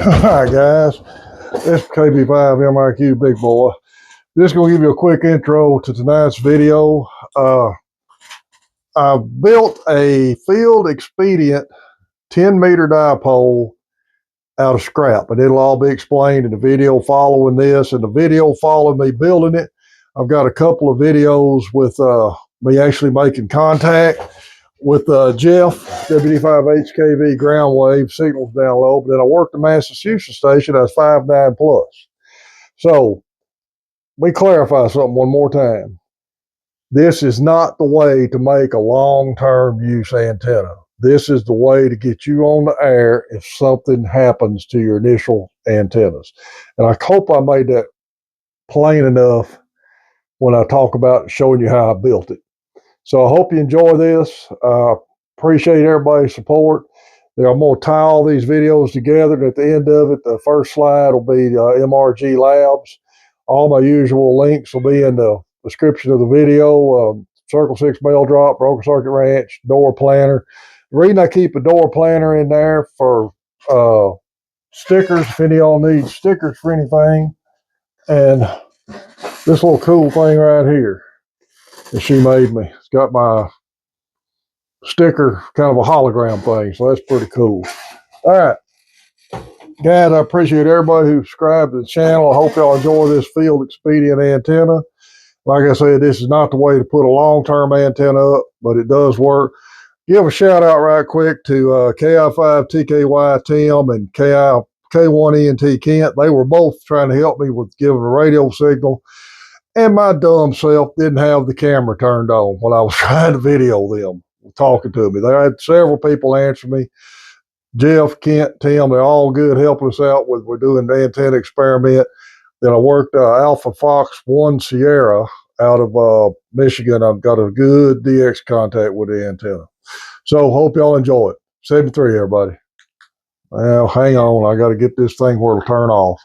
Alright guys, this is KB5MIQ Big Boy. Just going to give you a quick intro to tonight's video. I built a field expedient 10-meter dipole out of scrap, and it'll all be explained in the video following this. And the video following me building it, I've got a couple of videos with me actually making contact with Jeff, WD5HKV ground wave, signals down low. But then I worked the Massachusetts station. I was 5.9 plus. So we clarify something one more time. This is not the way to make a long-term use antenna. This is the way to get you on the air if something happens to your initial antennas. And I hope I made that plain enough when I talk about showing you how I built it. So I hope you enjoy this. Appreciate everybody's support. I'm going to tie all these videos together, and at the end of it, the first slide will be MRG Labs. All my usual links will be in the description of the video. Circle 6 mail drop, broken circuit wrench, door planner. The reason I keep a door planner in there for stickers, if any of y'all need stickers for anything. And this little cool thing right here that she made me. It's got my sticker, kind of a hologram thing, so that's pretty cool. All right, guys, I appreciate everybody who subscribed to the channel. I hope y'all enjoy this field expedient antenna. Like I said, this is not the way to put a long-term antenna up, but it does work. Give a shout out right quick to KI5TKY Tim and K1ENT Kent. They were both trying to help me with giving a radio signal, and my dumb self didn't have the camera turned on when I was trying to video them talking to me. There had several people answer me. Jeff, Kent, Tim, they're all good helping us out with we're doing the antenna experiment. Then I worked Alpha Fox 1 Sierra out of Michigan. I've got a good DX contact with the antenna. So hope y'all enjoy it. 73, everybody. Well, hang on. I got to get this thing where it'll turn off.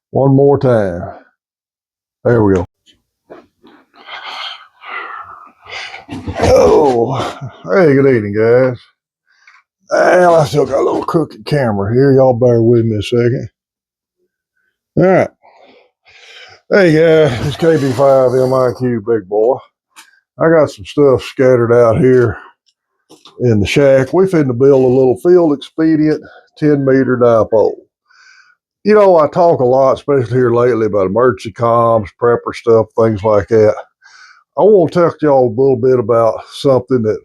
One more time. There we go. Oh, hey, good evening, guys. Well, I still got a little crooked camera here. Y'all bear with me a second. All right. Hey, guys, it's KB5MIQ Big Boy. I got some stuff scattered out here in the shack. We finna build a little field expedient 10-meter dipole. You know, I talk a lot, especially here lately, about emergency comms, prepper stuff, things like that. I want to talk to y'all a little bit about something that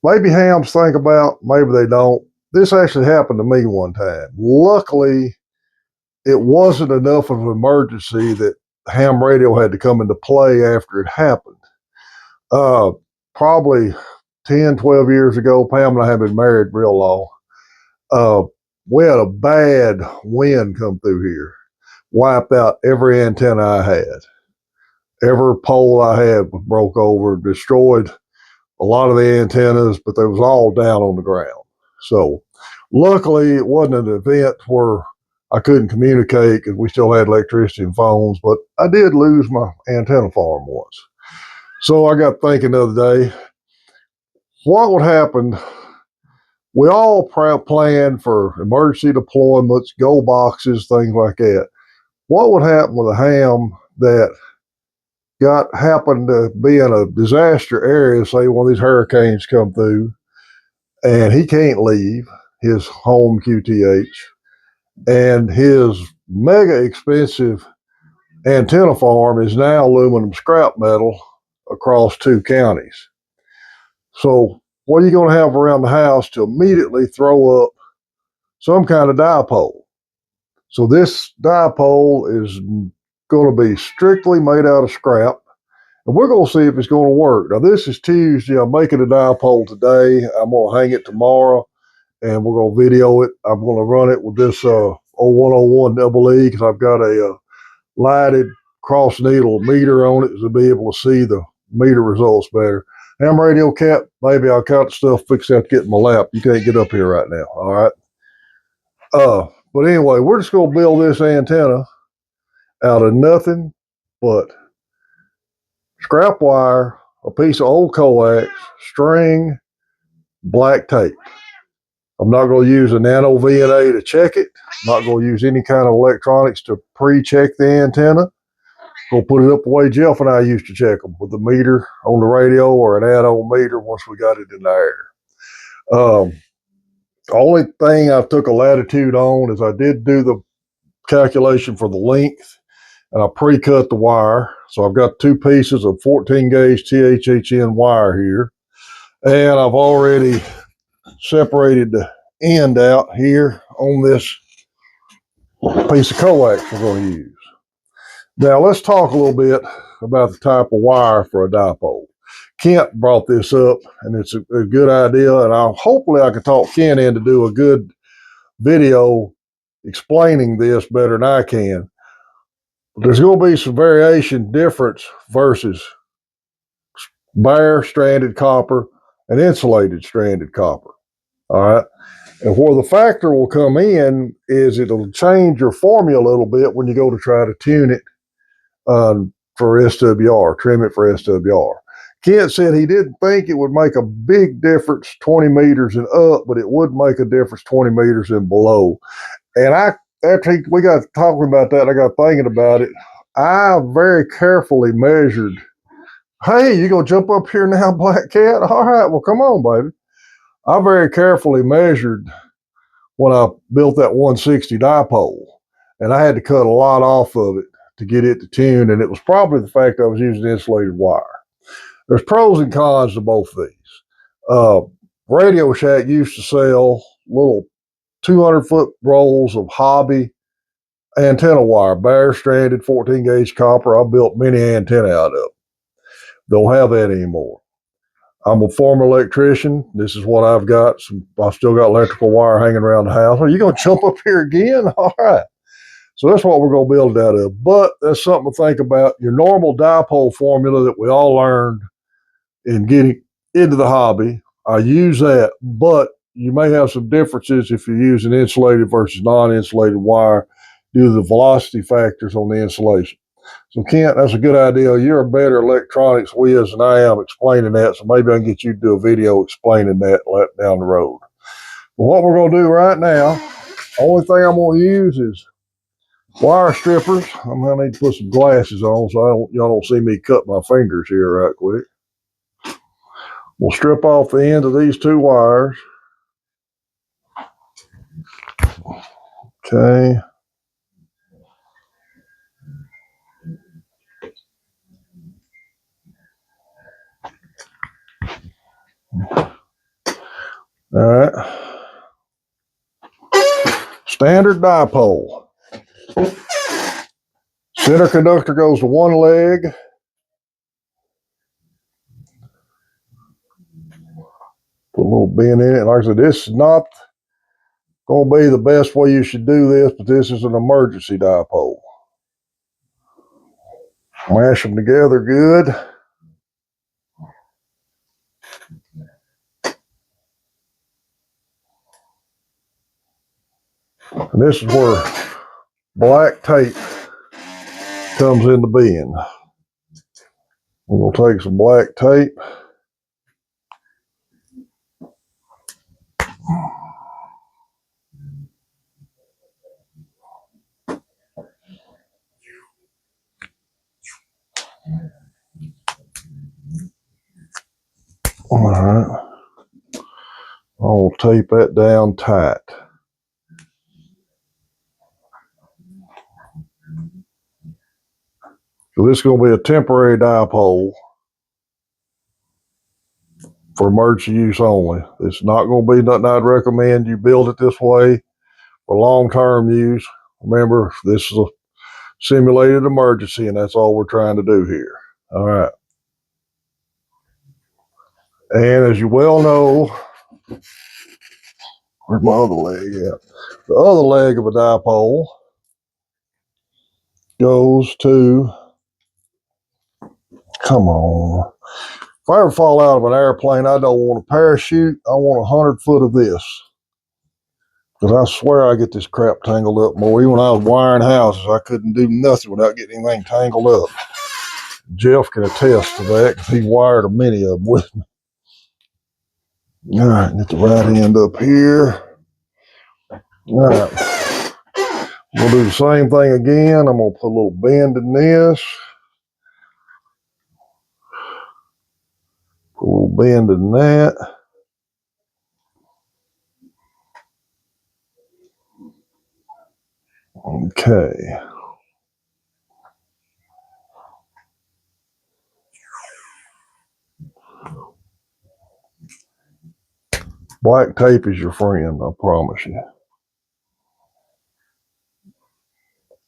maybe hams think about, maybe they don't. This actually happened to me one time. Luckily, it wasn't enough of an emergency that ham radio had to come into play after it happened. Probably 10, 12 years ago, Pam and I have been married real long. We had a bad wind come through here, wiped out every antenna I had. Every pole I had was broke over, destroyed a lot of the antennas, but they was all down on the ground. So luckily it wasn't an event where I couldn't communicate because we still had electricity and phones, but I did lose my antenna farm once. So I got thinking the other day, what would happen? We all planned for emergency deployments, go boxes, things like that. What would happen with a ham that happened to be in a disaster area, say one of these hurricanes come through, and he can't leave his home QTH, and his mega expensive antenna farm is now aluminum scrap metal across 2 counties. So what are you going to have around the house to immediately throw up some kind of dipole? So this dipole is going to be strictly made out of scrap, and we're going to see if it's going to work. Now this is Tuesday. I'm making a dipole today. I'm going to hang it tomorrow, and we're going to video it. I'm going to run it with this 0101 double E because I've got a lighted cross needle meter on it to be able to see the meter results better. Ham radio cat, maybe I'll count the stuff fixed out to get in my lap. You can't get up here right now, all right? But anyway, we're just going to build this antenna out of nothing but scrap wire, a piece of old coax, string, black tape. I'm not going to use a nano VNA to check it. I'm not going to use any kind of electronics to pre-check the antenna. We'll put it up the way Jeff and I used to check them, with the meter on the radio or an add-on meter once we got it in the air. The only thing I took a latitude on is I did do the calculation for the length, and I pre-cut the wire. So I've got two pieces of 14 gauge THHN wire here, and I've already separated the end out here on this piece of coax we're going to use. Now let's talk a little bit about the type of wire for a dipole. Kent brought this up, and it's a good idea, and hopefully I can talk Kent in to do a good video explaining this better than I can. There's going to be some variation difference versus bare stranded copper and insulated stranded copper. All right. And where the factor will come in is it'll change your formula a little bit when you go to try to tune it for SWR, trim it for SWR. Kent said he didn't think it would make a big difference 20 meters and up, but it would make a difference 20 meters and below. And after we got talking about that, I got thinking about it. I very carefully measured. Hey, you gonna jump up here now, Black Cat? All right, well, come on, baby. I very carefully measured when I built that 160 dipole, and I had to cut a lot off of it to get it to tune, and it was probably the fact I was using insulated wire. There's pros and cons to both these. Radio Shack used to sell little 200-foot rolls of hobby antenna wire, bare stranded 14 gauge copper. I built many antenna out of them. Don't have that anymore. I'm a former electrician. This is what I've got. I've still got electrical wire hanging around the house. Are you going to jump up here again? All right. So that's what we're going to build out of. But that's something to think about. Your normal dipole formula that we all learned in getting into the hobby, I use that, but you may have some differences if you're using insulated versus non-insulated wire due to the velocity factors on the insulation. So Kent, that's a good idea. You're a better electronics whiz than I am explaining that, so maybe I can get you to do a video explaining that down the road. But what we're going to do right now, only thing I'm going to use is wire strippers. I'm going to need to put some glasses on so y'all don't see me cut my fingers here right quick. We'll strip off the end of these two wires. Okay. All right. Standard dipole. Center conductor goes to one leg. Put a little bend in it. Like I said, this is not going to be the best way you should do this, but this is an emergency dipole. Mash them together good. And this is where black tape comes into being. We're going to take some black tape. All right. I'll tape that down tight. So this is going to be a temporary dipole for emergency use only. It's not going to be nothing I'd recommend you build it this way for long-term use. Remember, this is a simulated emergency, and that's all we're trying to do here. All right. And as you well know, where's my other leg at? The other leg of a dipole goes to, come on. If I ever fall out of an airplane, I don't want a parachute. I want 100 foot of this. Because I swear I get this crap tangled up more. Even when I was wiring houses, I couldn't do nothing without getting anything tangled up. Jeff can attest to that because he wired many of them with me. All right, get the right end up here. All right. We'll do the same thing again. I'm going to put a little bend in this. Put a little bend in that. Okay. Black tape is your friend, I promise you.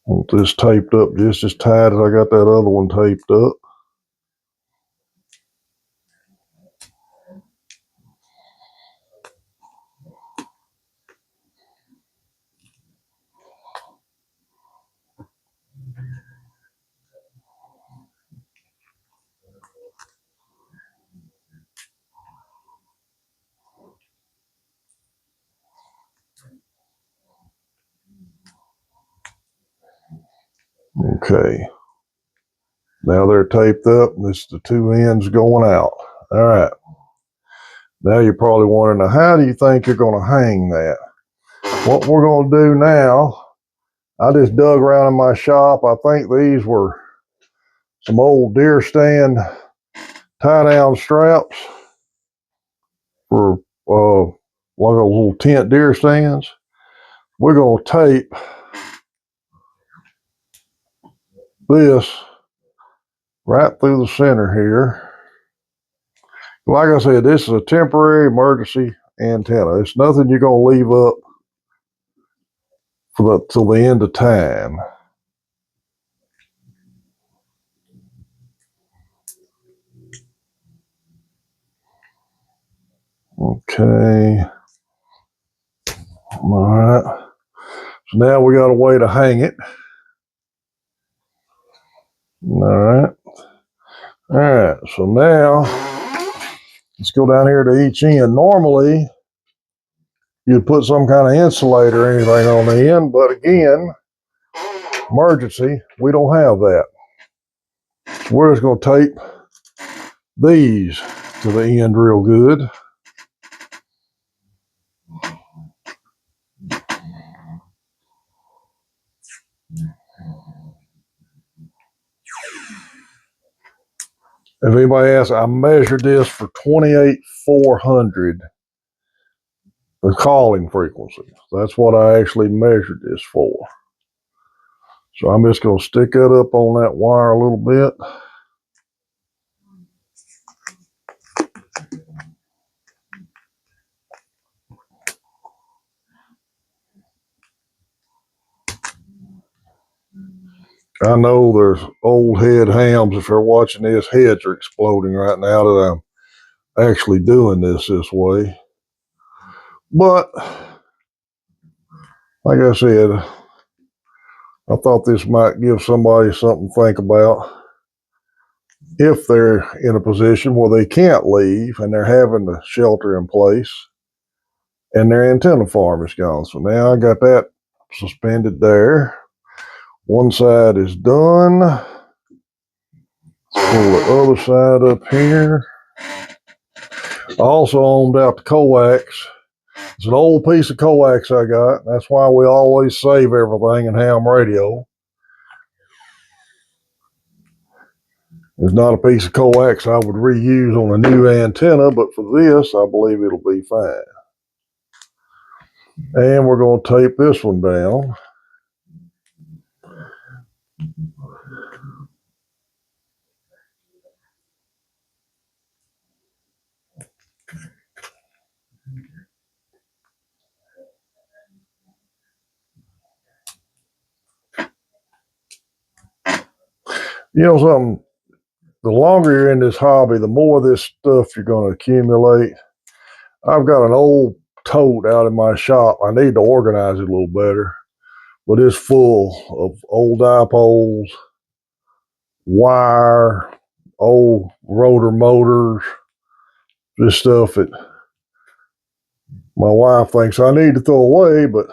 Want this taped up just as tight as I got that other one taped up. Okay. Now they're taped up. This is the two ends going out. All right. Now you're probably wondering, how do you think you're going to hang that? What we're going to do now, I just dug around in my shop. I think these were some old deer stand tie-down straps for like a little tent deer stands. We're going to tape this right through the center here. Like I said, this is a temporary emergency antenna. It's nothing you're going to leave up for till the end of time. Okay. All right. So now we got a way to hang it. All right. All right. So now let's go down here to each end. Normally, you'd put some kind of insulator or anything on the end, but again, emergency, we don't have that. So we're just going to tape these to the end real good. If anybody asks, I measured this for 28,400, the calling frequency. That's what I actually measured this for. So I'm just going to stick that up on that wire a little bit. I know there's old head hams, if they're watching this, heads are exploding right now that I'm actually doing this way. But, like I said, I thought this might give somebody something to think about if they're in a position where they can't leave and they're having the shelter in place and their antenna farm is gone. So now I got that suspended there. One side is done. Pull the other side up here. I also owned out the coax. It's an old piece of coax I got. That's why we always save everything in ham radio. It's not a piece of coax I would reuse on a new antenna, but for this, I believe it'll be fine. And we're going to tape this one down. You know something, the longer you're in this hobby, the more of this stuff you're going to accumulate. I've got an old tote out in my shop. I need to organize it a little better, but it's full of old dipoles, wire, old rotor motors, this stuff that my wife thinks I need to throw away, but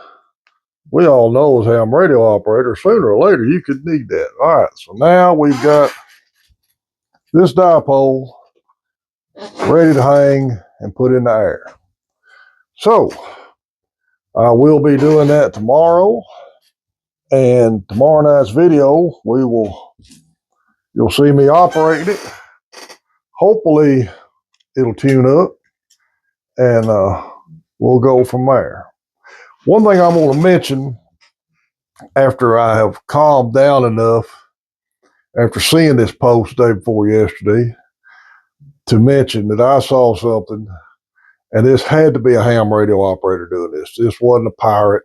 we all know as ham radio operators, sooner or later you could need that. All right, so now we've got this dipole ready to hang and put in the air. So I will be doing that tomorrow. And tomorrow night's video, you'll see me operating it. Hopefully it'll tune up and we'll go from there. One thing I'm going to mention after I have calmed down enough after seeing this post day before yesterday to mention that I saw something, and this had to be a ham radio operator doing this. This wasn't a pirate.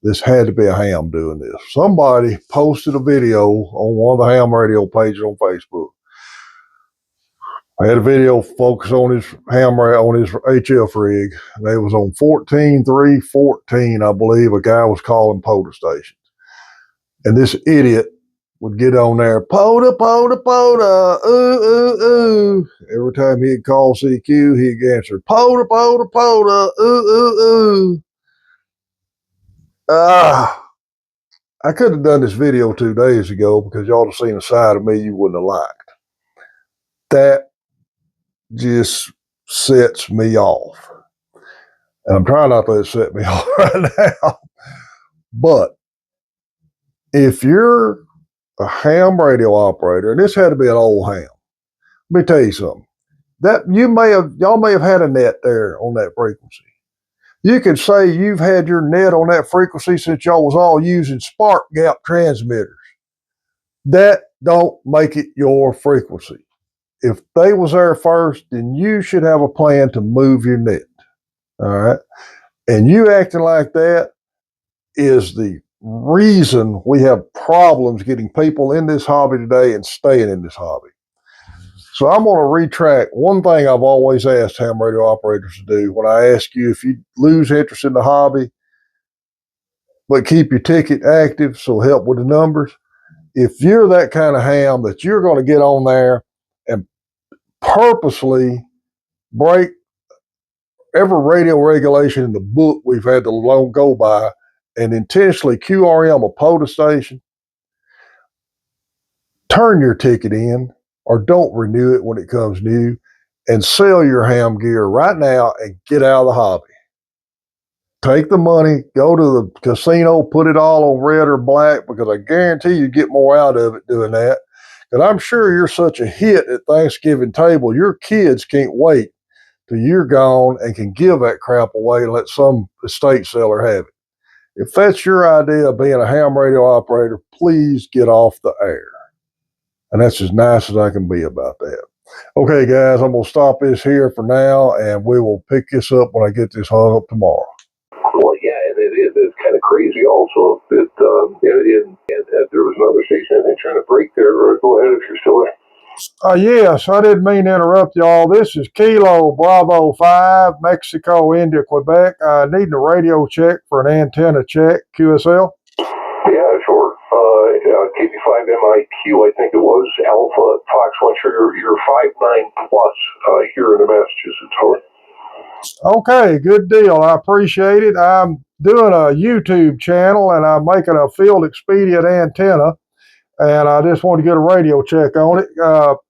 This had to be a ham doing this. Somebody posted a video on one of the ham radio pages on Facebook. I had a video focused on his on his HF rig. And it was on 14.3.14, I believe. A guy was calling Pota stations. And this idiot would get on there, Pota, Pota, Pota, ooh, ooh, ooh. Every time he'd call CQ, he'd answer, Pota, Pota, Pota, ooh, ooh, ooh. I could have done this video 2 days ago because y'all have seen a side of me you wouldn't have liked. That just sets me off. And I'm trying not to let it set me off right now. But if you're a ham radio operator, and this had to be an old ham, let me tell you something. That y'all may have had a net there on that frequency. You could say you've had your net on that frequency since y'all was all using spark gap transmitters. That don't make it your frequency. If they was there first, then you should have a plan to move your net. All right. And you acting like that is the reason we have problems getting people in this hobby today and staying in this hobby. So I'm going to retract one thing I've always asked ham radio operators to do when I ask you if you lose interest in the hobby, but keep your ticket active, so help with the numbers. If you're that kind of ham that you're going to get on there and purposely break every radio regulation in the book we've had to long go by and intentionally QRM a Pota station, turn your ticket in or don't renew it when it comes new and sell your ham gear right now and get out of the hobby. Take the money, go to the casino, put it all on red or black because I guarantee you get more out of it doing that. And I'm sure you're such a hit at Thanksgiving table, your kids can't wait till you're gone and can give that crap away and let some estate seller have it. If that's your idea of being a ham radio operator, please get off the air. And that's as nice as I can be about that. Okay, guys, I'm going to stop this here for now, and we will pick this up when I get this hung up tomorrow. Well, yeah, and it's kind of crazy also that there was another station I think trying to break there. Go ahead if you're still there. Yes, I didn't mean to interrupt y'all. This is Kilo Bravo 5, Mexico, India, Quebec. I need a radio check for an antenna check, QSL. Yeah, sure. KB5MIQ, I think it was, Alpha Fox 1 Sugar, you're 5-9 plus here in the Massachusetts Horn. Okay, good deal. I appreciate it. I'm doing a YouTube channel and I'm making a field expedient antenna, and I just want to get a radio check on it.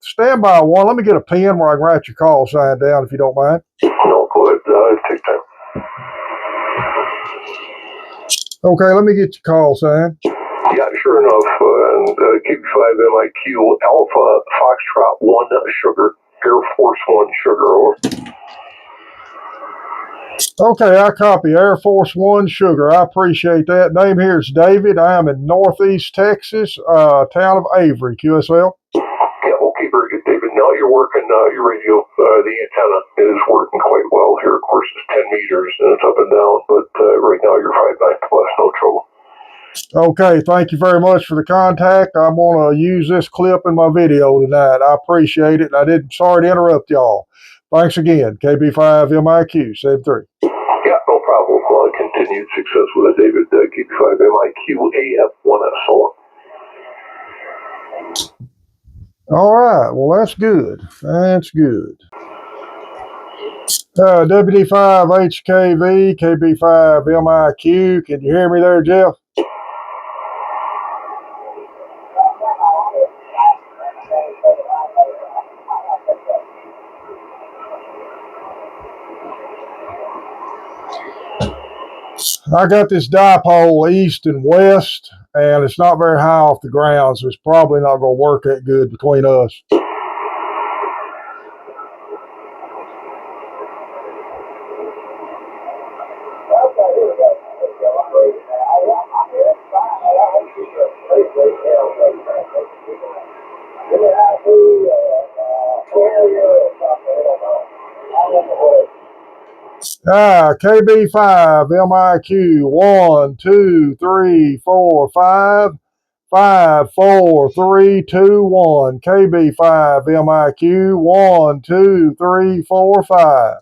Stand by one. Let me get a pen where I can write your call sign down if you don't mind. No, go ahead. Take time. Okay, let me get your call sign. Yeah, sure enough. KB5MIQ Alpha Foxtrot 1 Sugar, Air Force 1 Sugar, over. Okay, I copy. Air Force One Sugar. I appreciate that. Name here is David. I am in Northeast Texas, town of Avery, QSL. Yeah, okay, very good, David. Now you're working your radio. The antenna is working quite well here. Of course, it's 10 meters and it's up and down, but right now you're 5-9 plus, no trouble. Okay, thank you very much for the contact. I'm going to use this clip in my video tonight. I appreciate it. Sorry to interrupt y'all. Thanks again. KB5MIQ 73. Yeah, no problem. Continued success with it, David. KB5MIQ AF1S. All right. Well, that's good. That's good. WD5HKV, KB5MIQ. Can you hear me there, Jeff? I got this dipole east and west, and it's not very high off the ground, so it's probably not going to work that good between us. KB5 MIQ 1 2 3 4 5 5 4 3 2 1. KB5 MIQ 1 2 3 4 5.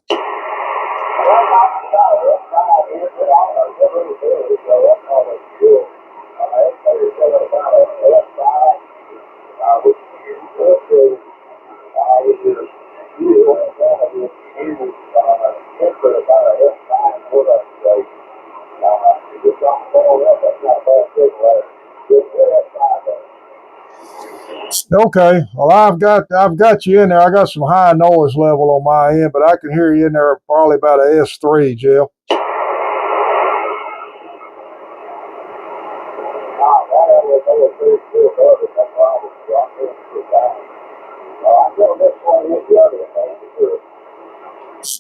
Okay, well I've got you in there. I got some high noise level on my end, but I can hear you in there probably about a S3, Jeff.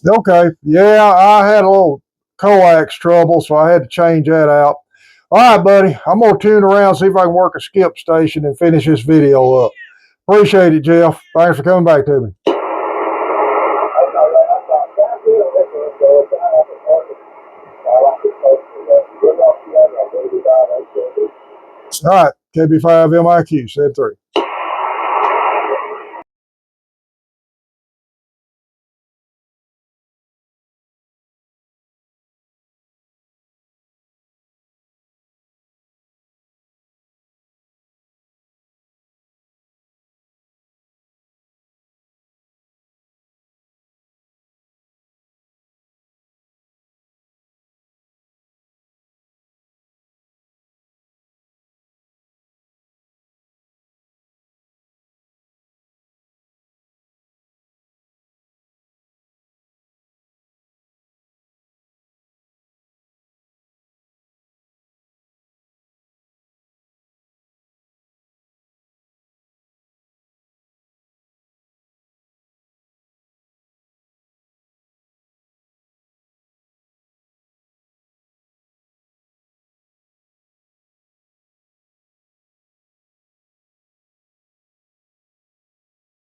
Okay, yeah, I had a little coax trouble, so I had to change that out. All right, buddy, I'm gonna tune around, see if I can work a skip station and finish this video up. Appreciate it, Jeff. Thanks for coming back to me. All right, KB5 MIQ, said 3.